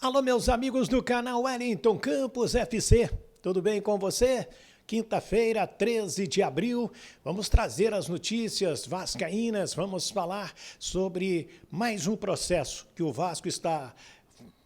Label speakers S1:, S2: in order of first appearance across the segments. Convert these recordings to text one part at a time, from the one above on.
S1: Alô, meus amigos do canal Wellington Campos FC, tudo bem com você? Quinta-feira, 13 de abril, vamos trazer as notícias vascaínas, vamos falar sobre mais um processo que o Vasco está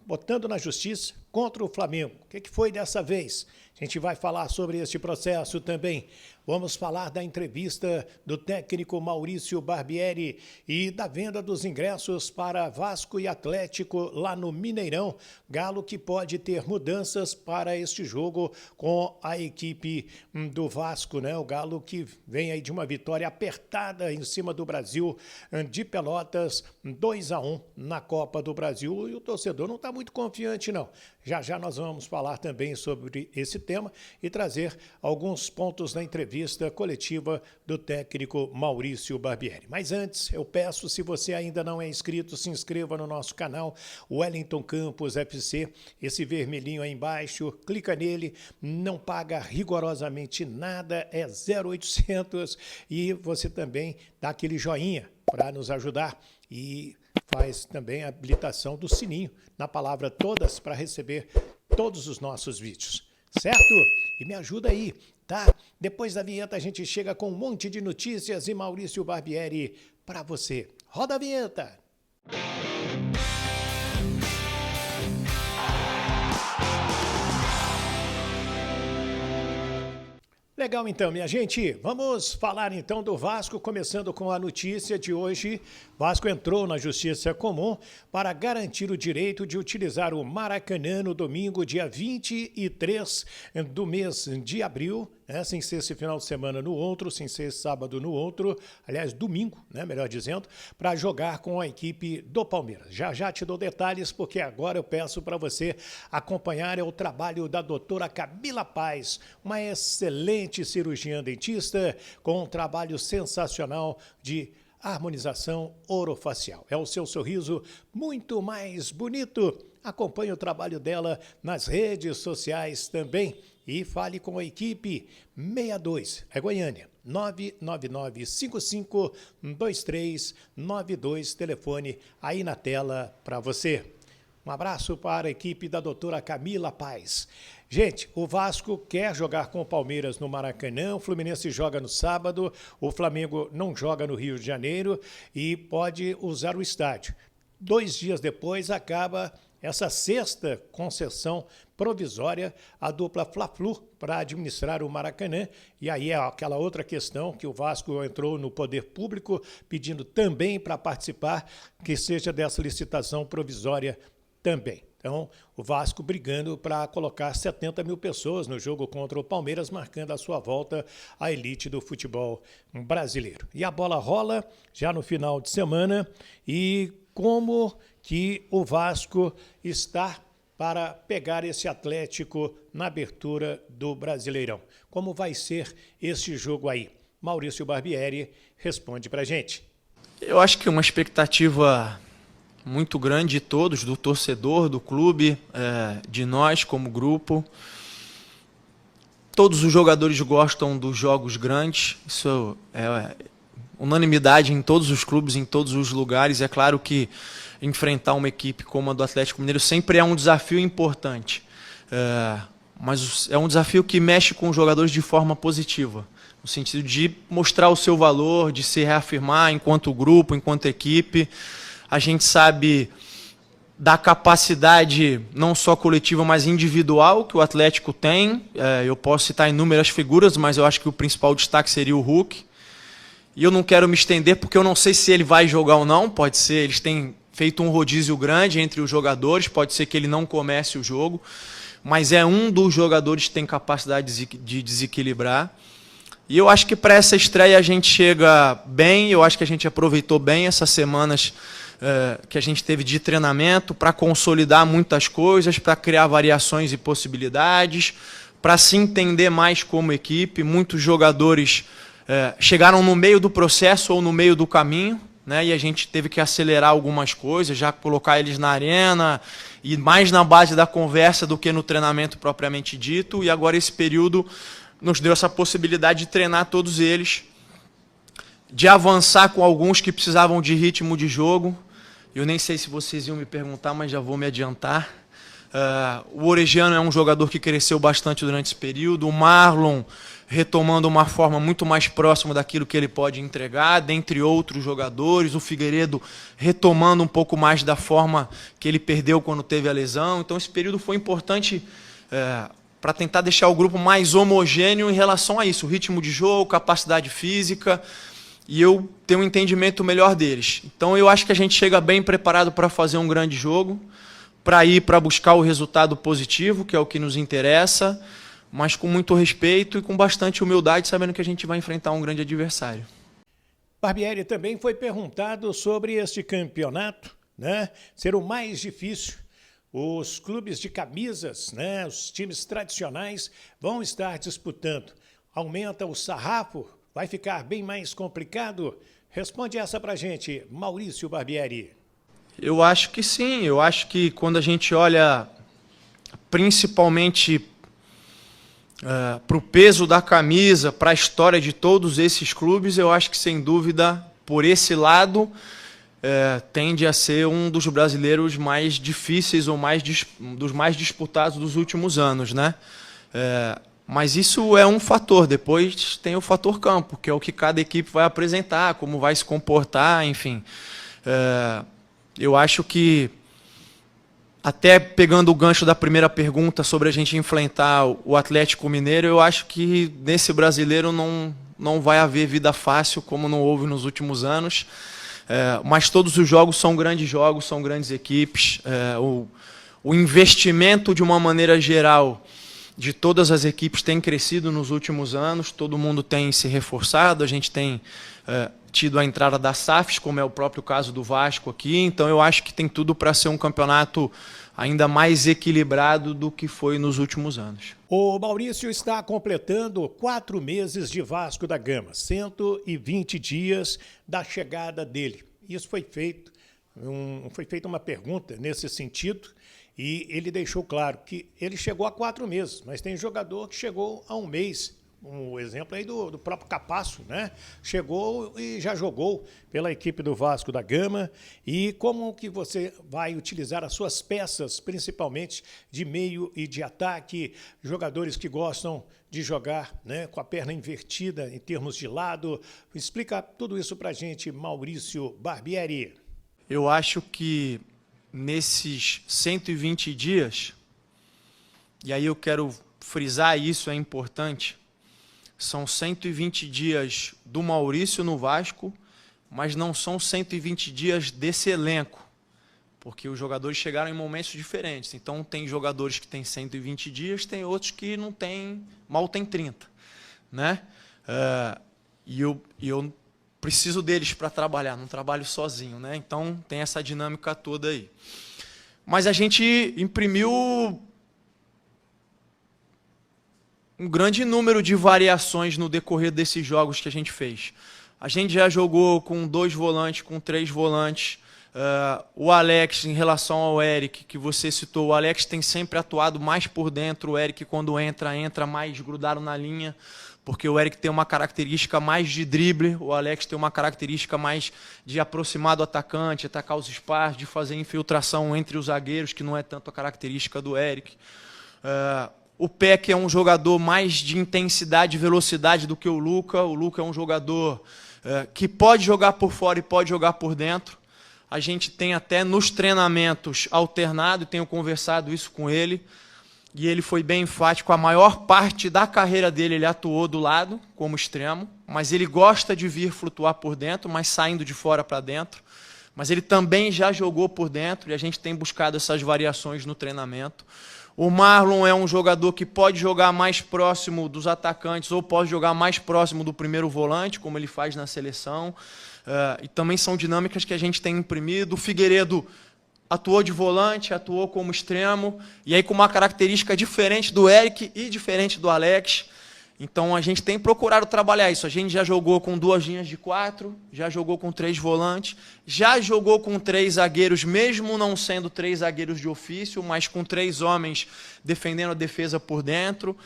S1: botando na justiça contra o Flamengo. O que foi dessa vez? A gente vai falar sobre este processo também. Vamos falar da entrevista do técnico Maurício Barbieri e da venda dos ingressos para Vasco e Atlético lá no Mineirão. Galo que pode ter mudanças para este jogo com a equipe do Vasco, né? O Galo que vem aí de uma vitória apertada em cima do Brasil de Pelotas, 2-1 na Copa do Brasil. E o torcedor não está muito confiante, não. Já já nós vamos falar também sobre esse tema e trazer alguns pontos da entrevista coletiva do técnico Maurício Barbieri. Mas antes, eu peço, se você ainda não é inscrito, se inscreva no nosso canal Wellington Campos FC, esse vermelhinho aí embaixo, clica nele, não paga rigorosamente nada, é 0800 e você também dá aquele joinha para nos ajudar e faz também a habilitação do sininho na palavra todas para receber todos os nossos vídeos, certo? E me ajuda aí, tá? Depois da vinheta a gente chega com um monte de notícias e Maurício Barbieri para você. Roda a vinheta! Legal então, minha gente, vamos falar então do Vasco, começando com a notícia de hoje. Vasco entrou na Justiça Comum para garantir o direito de utilizar o Maracanã no domingo, dia 23 do mês de abril, né, sem ser esse final de semana no outro, sem ser sábado no outro, aliás, domingo, né, melhor dizendo, para jogar com a equipe do Palmeiras. Já já te dou detalhes, porque agora eu peço para você acompanhar o trabalho da doutora Camila Paz, uma excelente cirurgiã dentista com um trabalho sensacional de harmonização orofacial. É o seu sorriso muito mais bonito. Acompanhe o trabalho dela nas redes sociais também e fale com a equipe 62, é Goiânia, 999552392, telefone aí na tela para você. Um abraço para a equipe da doutora Camila Paz. Gente, o Vasco quer jogar com o Palmeiras no Maracanã, o Fluminense joga no sábado, o Flamengo não joga no Rio de Janeiro e pode usar o estádio. 2 dias depois acaba essa sexta concessão provisória à dupla Fla-Flu para administrar o Maracanã. E aí é aquela outra questão que o Vasco entrou no poder público pedindo também para participar, que seja dessa licitação provisória também. Então, o Vasco brigando para colocar 70 mil pessoas no jogo contra o Palmeiras, marcando a sua volta à elite do futebol brasileiro. E a bola rola já no final de semana e como que o Vasco está para pegar esse Atlético na abertura do Brasileirão. Como vai ser esse jogo aí? Maurício Barbieri responde para a gente.
S2: Eu acho que uma expectativa muito grande de todos, do torcedor, do clube, de nós como grupo. Todos os jogadores gostam dos jogos grandes, isso é unanimidade em todos os clubes, em todos os lugares. É claro que enfrentar uma equipe como a do Atlético Mineiro sempre é um desafio importante, mas é um desafio que mexe com os jogadores de forma positiva, no sentido de mostrar o seu valor, de se reafirmar enquanto grupo, enquanto equipe. A gente sabe da capacidade não só coletiva, mas individual que o Atlético tem. Eu posso citar inúmeras figuras, mas eu acho que o principal destaque seria o Hulk. E eu não quero me estender porque eu não sei se ele vai jogar ou não. Pode ser, eles têm feito um rodízio grande entre os jogadores, pode ser que ele não comece o jogo, mas é um dos jogadores que tem capacidade de desequilibrar. E eu acho que para essa estreia a gente chega bem, eu acho que a gente aproveitou bem essas semanas que a gente teve de treinamento para consolidar muitas coisas, para criar variações e possibilidades, para se entender mais como equipe. Muitos jogadores chegaram no meio do processo ou no meio do caminho, né, e a gente teve que acelerar algumas coisas, já colocar eles na arena e mais na base da conversa do que no treinamento propriamente dito. E agora esse período nos deu essa possibilidade de treinar todos eles, de avançar com alguns que precisavam de ritmo de jogo. Eu nem sei se vocês iam me perguntar, mas já vou me adiantar. O Orejano é um jogador que cresceu bastante durante esse período. O Marlon retomando uma forma muito mais próxima daquilo que ele pode entregar, dentre outros jogadores. O Figueiredo retomando um pouco mais da forma que ele perdeu quando teve a lesão. Então esse período foi importante para tentar deixar o grupo mais homogêneo em relação a isso. O ritmo de jogo, capacidade física, e eu tenho um entendimento melhor deles. Então eu acho que a gente chega bem preparado para fazer um grande jogo, para buscar o resultado positivo, que é o que nos interessa, mas com muito respeito e com bastante humildade, sabendo que a gente vai enfrentar um grande adversário.
S1: Barbieri, também foi perguntado sobre este campeonato, né, ser o mais difícil. Os clubes de camisas, né, os times tradicionais vão estar disputando. Aumenta o sarrafo? Vai ficar bem mais complicado? Responde essa pra gente, Maurício Barbieri.
S2: Eu acho que sim. Eu acho que quando a gente olha principalmente para o peso da camisa, para a história de todos esses clubes, eu acho que, sem dúvida, por esse lado, tende a ser um dos brasileiros mais difíceis ou dos mais disputados dos últimos anos, né? Mas isso é um fator. Depois tem o fator campo, que é o que cada equipe vai apresentar, como vai se comportar, enfim. Eu acho que, até pegando o gancho da primeira pergunta sobre a gente enfrentar o Atlético Mineiro, eu acho que nesse brasileiro não vai haver vida fácil, como não houve nos últimos anos. Mas todos os jogos, são grandes equipes. O investimento, de uma maneira geral, de todas as equipes tem crescido nos últimos anos, todo mundo tem se reforçado, a gente tem tido a entrada da SAFs, como é o próprio caso do Vasco aqui, então eu acho que tem tudo para ser um campeonato ainda mais equilibrado do que foi nos últimos anos.
S1: O Maurício está completando 4 meses de Vasco da Gama, 120 dias da chegada dele. Isso foi feito, foi feita uma pergunta nesse sentido, e ele deixou claro que ele chegou a 4 meses, mas tem jogador que chegou a 1 mês. Um exemplo aí do próprio Capasso, né? Chegou e já jogou pela equipe do Vasco da Gama. E como que você vai utilizar as suas peças, principalmente de meio e de ataque, jogadores que gostam de jogar, né, com a perna invertida em termos de lado? Explica tudo isso pra gente, Maurício Barbieri.
S2: Eu acho que nesses 120 dias, e aí eu quero frisar isso, é importante, são 120 dias do Maurício no Vasco, mas não são 120 dias desse elenco, porque os jogadores chegaram em momentos diferentes. Então tem jogadores que têm 120 dias, tem outros que não têm, mal tem 30, né? E eu preciso deles para trabalhar, não trabalho sozinho, né? Então tem essa dinâmica toda aí. Mas a gente imprimiu um grande número de variações no decorrer desses jogos que a gente fez. A gente já jogou com 2 volantes, com 3 volantes. O Alex, em relação ao Eric, que você citou, o Alex tem sempre atuado mais por dentro. O Eric, quando entra mais grudado na linha, porque o Eric tem uma característica mais de drible, o Alex tem uma característica mais de aproximar do atacante, atacar os espaços, de fazer infiltração entre os zagueiros, que não é tanto a característica do Eric. O Peck é um jogador mais de intensidade e velocidade do que o Luca. O Luca é um jogador que pode jogar por fora e pode jogar por dentro. A gente tem até nos treinamentos alternado, e tenho conversado isso com ele, e ele foi bem enfático. A maior parte da carreira dele ele atuou do lado, como extremo, mas ele gosta de vir flutuar por dentro, mas saindo de fora para dentro. Mas ele também já jogou por dentro, e a gente tem buscado essas variações no treinamento. O Marlon é um jogador que pode jogar mais próximo dos atacantes ou pode jogar mais próximo do primeiro volante, como ele faz na seleção. E também são dinâmicas que a gente tem imprimido. O Figueiredo atuou de volante, atuou como extremo, e aí com uma característica diferente do Eric e diferente do Alex. Então a gente tem procurado trabalhar isso. A gente já jogou com 2 linhas de 4, já jogou com 3 volantes, já jogou com 3 zagueiros, mesmo não sendo 3 zagueiros de ofício, mas com 3 homens defendendo a defesa por dentro.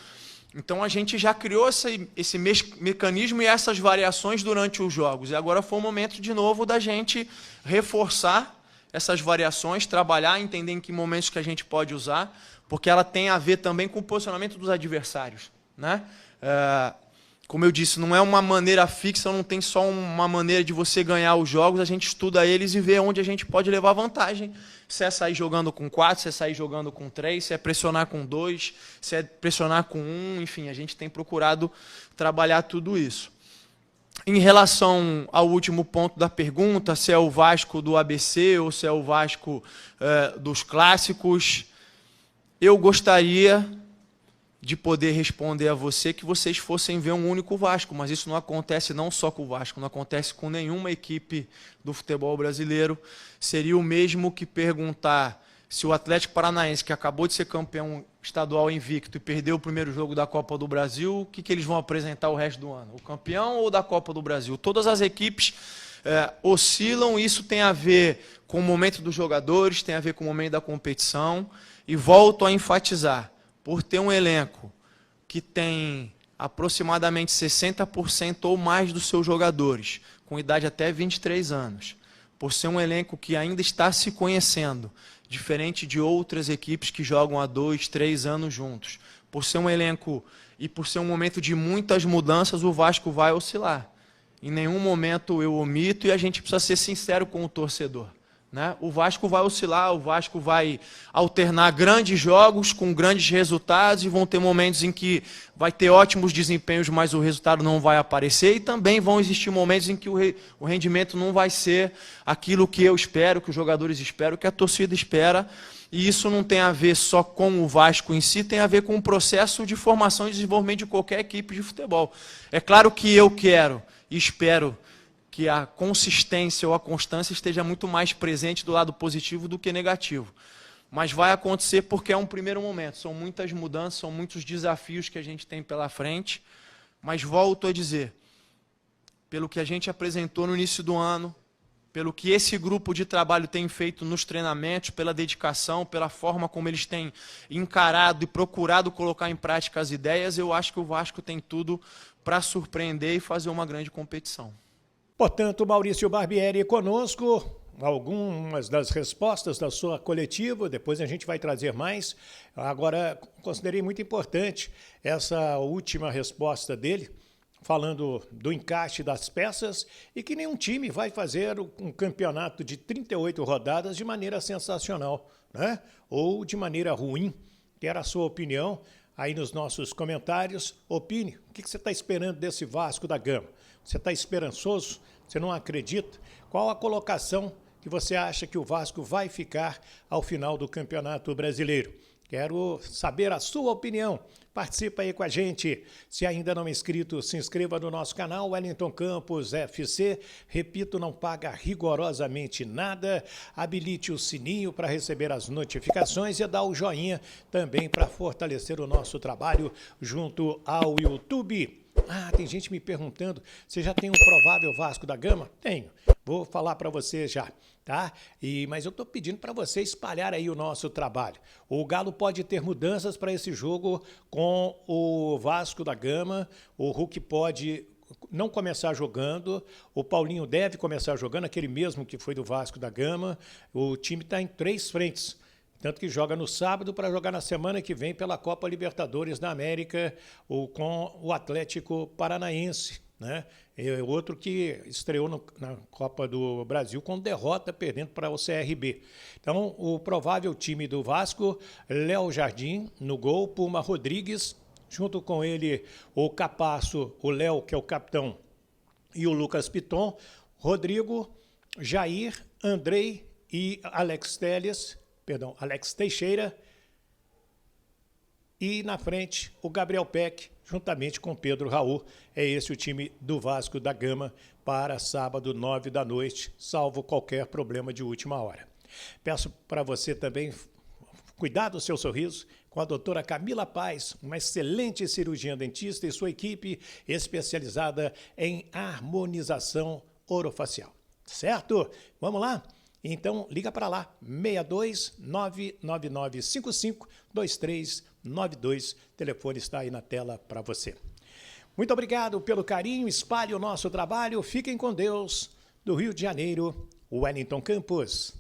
S2: Então a gente já criou esse mecanismo e essas variações durante os jogos. E agora foi o momento de novo da gente reforçar essas variações, trabalhar, entender em que momentos que a gente pode usar, porque ela tem a ver também com o posicionamento dos adversários, né? Como eu disse, não é uma maneira fixa, não tem só uma maneira de você ganhar os jogos, a gente estuda eles e vê onde a gente pode levar vantagem. Se é sair jogando com 4, se é sair jogando com 3, se é pressionar com 2, se é pressionar com 1, enfim, a gente tem procurado trabalhar tudo isso. Em relação ao último ponto da pergunta, se é o Vasco do ABC ou se é o Vasco dos clássicos, eu gostaria de poder responder a você que vocês fossem ver um único Vasco, mas isso não acontece não só com o Vasco, não acontece com nenhuma equipe do futebol brasileiro. Seria o mesmo que perguntar se o Atlético Paranaense, que acabou de ser campeão estadual invicto e perdeu o primeiro jogo da Copa do Brasil, o que eles vão apresentar o resto do ano? O campeão ou da Copa do Brasil? Todas as equipes oscilam, isso tem a ver com o momento dos jogadores, tem a ver com o momento da competição, e volto a enfatizar, por ter um elenco que tem aproximadamente 60% ou mais dos seus jogadores, com idade até 23 anos, por ser um elenco que ainda está se conhecendo, diferente de outras equipes que jogam há 2, 3 anos juntos, por ser um elenco e por ser um momento de muitas mudanças, o Vasco vai oscilar. Em nenhum momento eu omito e a gente precisa ser sincero com o torcedor, né? O Vasco vai oscilar, o Vasco vai alternar grandes jogos com grandes resultados e vão ter momentos em que vai ter ótimos desempenhos, mas o resultado não vai aparecer, e também vão existir momentos em que o rendimento não vai ser aquilo que eu espero, que os jogadores esperam, que a torcida espera, e isso não tem a ver só com o Vasco em si, tem a ver com o processo de formação e desenvolvimento de qualquer equipe de futebol. É claro que eu quero e espero que a consistência ou a constância esteja muito mais presente do lado positivo do que negativo. Mas vai acontecer porque é um primeiro momento. São muitas mudanças, são muitos desafios que a gente tem pela frente. Mas volto a dizer, pelo que a gente apresentou no início do ano, pelo que esse grupo de trabalho tem feito nos treinamentos, pela dedicação, pela forma como eles têm encarado e procurado colocar em prática as ideias, eu acho que o Vasco tem tudo para surpreender e fazer uma grande competição.
S1: Portanto, Maurício Barbieri conosco, algumas das respostas da sua coletiva, depois a gente vai trazer mais. Agora, considerei muito importante essa última resposta dele, falando do encaixe das peças e que nenhum time vai fazer um campeonato de 38 rodadas de maneira sensacional, né? Ou de maneira ruim. Quero a sua opinião aí nos nossos comentários. Opine, o que você está esperando desse Vasco da Gama? Você está esperançoso? Você não acredita? Qual a colocação que você acha que o Vasco vai ficar ao final do Campeonato Brasileiro? Quero saber a sua opinião. Participa aí com a gente. Se ainda não é inscrito, se inscreva no nosso canal Wellington Campos FC. Repito, não paga rigorosamente nada. Habilite o sininho para receber as notificações e dá o joinha também para fortalecer o nosso trabalho junto ao YouTube. Ah, tem gente me perguntando, você já tem um provável Vasco da Gama? Tenho, vou falar para você já, tá? Mas eu estou pedindo para você espalhar aí o nosso trabalho. O Galo pode ter mudanças para esse jogo com o Vasco da Gama, o Hulk pode não começar jogando, o Paulinho deve começar jogando, aquele mesmo que foi do Vasco da Gama. O time está em 3 frentes. Tanto que joga no sábado para jogar na semana que vem pela Copa Libertadores da América com o Atlético Paranaense, né? É outro que estreou na Copa do Brasil com derrota, perdendo para o CRB. Então, o provável time do Vasco, Léo Jardim no gol, Puma Rodrigues, junto com ele o Capasso, o Léo, que é o capitão, e o Lucas Piton, Rodrigo, Jair, Andrei e Alex Teixeira, e na frente o Gabriel Peck, juntamente com Pedro Raul. É esse o time do Vasco da Gama para sábado, 9 da noite, salvo qualquer problema de última hora. Peço para você também cuidar do seu sorriso com a doutora Camila Paz, uma excelente cirurgiã dentista e sua equipe especializada em harmonização orofacial. Certo? Vamos lá? Então, liga para lá, 62 99955 2392. O telefone está aí na tela para você. Muito obrigado pelo carinho, espalhe o nosso trabalho. Fiquem com Deus. Do Rio de Janeiro, Wellington Campos.